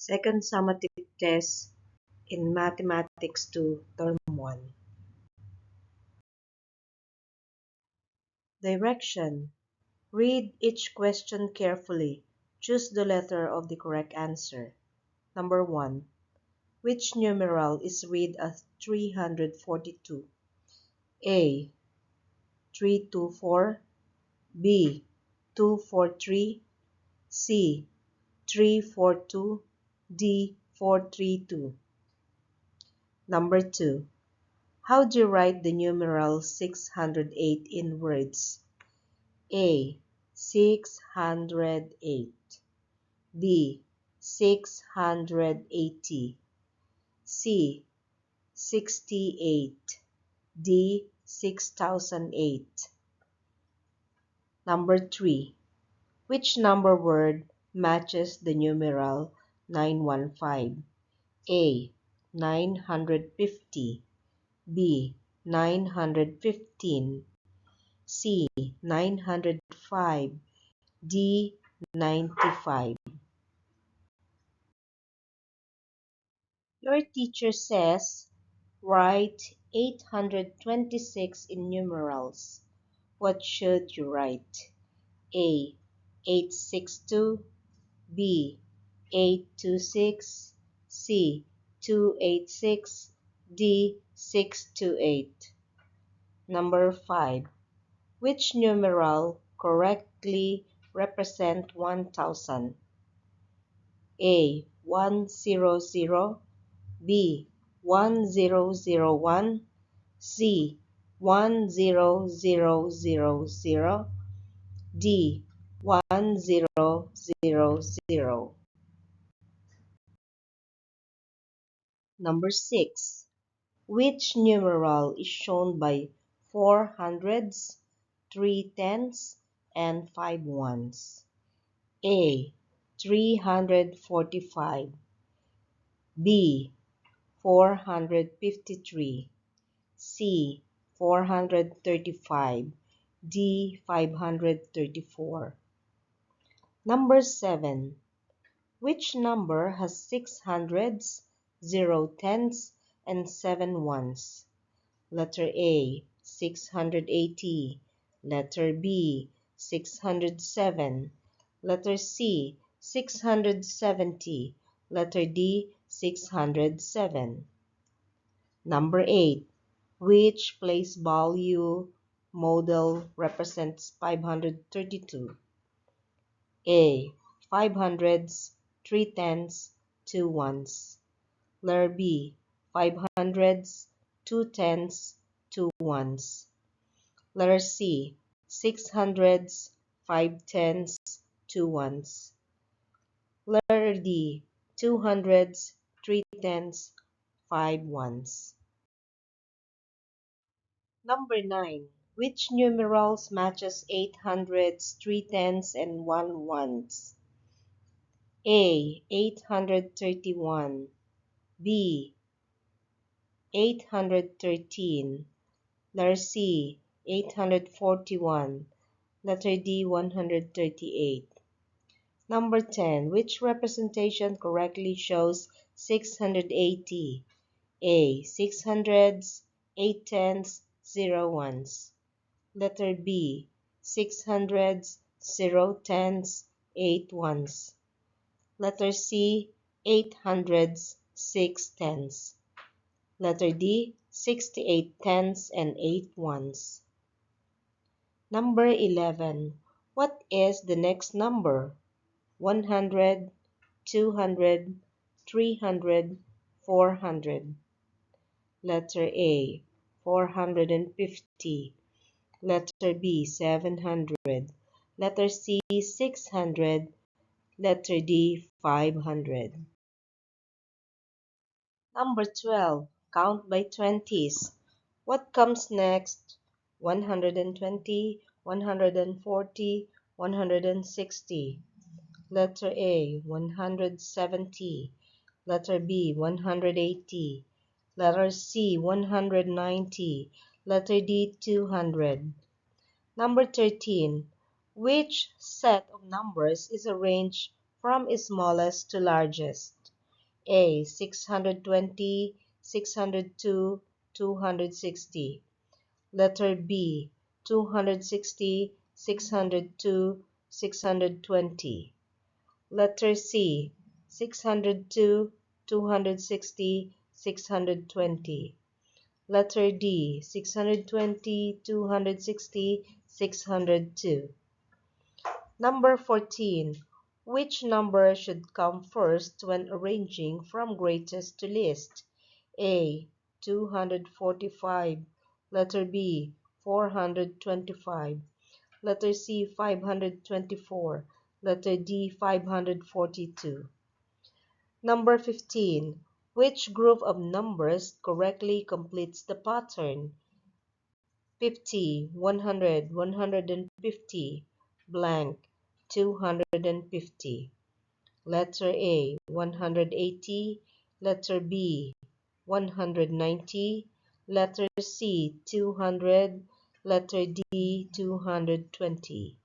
Second summative test in Mathematics 2, Term 1. Direction. Read each question carefully. Choose the letter of the correct answer. Number 1. Which numeral is read as 342? A. 324, B. 243, C. 342, D. 432. Number 2. How do you write the numeral 608 in words? A. 608, B. 680, C. 68, D. 6008. Number 3. Which number word matches the numeral 915? A. 950, B. 915, C. 905, D. 95. Your teacher says, write 826 in numerals. What should you write? A. 862, B. 826, C. 286, D. 628. Number 5. Which numeral correctly represent 1000? A. 100, B. 1001, C. 10000, D. 1000. Number 6. Which numeral is shown by 4 hundreds, 3 tens, and 5 ones? A. 345, B. 453, C. 435, D. 534. Number 7. Which number has 6 hundreds, 0 tens, and 7 ones? Letter A. 680, letter B. 607, letter C. 670, letter D. 607. Number 8. Which place value model represents 532? A. 5 hundreds, 3 tens, 2 ones. Letter B. 5 hundreds, 2 tens, 2 ones. Letter C. 6 hundreds, 5 tens, 2 ones. Letter D. 2 hundreds, 3 tens, 5 ones. Number 9. Which numerals matches 8 hundreds, 3 tens, and 1 ones? A. 831, B. 813, letter C. 841, letter D. 138. Number 10. Which representation correctly shows 680? A. 6 hundreds, 8 tens, 0 ones. Letter B. 6 hundreds, 0 tens, 8 ones. Letter C. 8 hundreds, 6 tens. Letter D. 68 tens and 8 ones. Number 11. What is the next number? 100, 200, 300, 400. Letter A. 450. Letter B. 700. Letter C. 600. Letter D. 500. Number 12. Count by 20s. What comes next? 120, 140, 160. Letter A. 170. Letter B. 180. Letter C. 190. Letter D. 200. Number 13. Which set of numbers is arranged from smallest to largest? A. 620, 602, 260. Letter B. 260, 602, 620. Letter C. 602, 260, 620. Letter D. 620, 260, 602. Number 14. Which number should come first when arranging from greatest to least? A. 245. Letter B. 425. Letter C. 524. Letter D. 542. Number 15. Which group of numbers correctly completes the pattern? 50, 100, 150, blank, 250. Letter A, 180. Letter B, 190. Letter C, 200. Letter D, 220.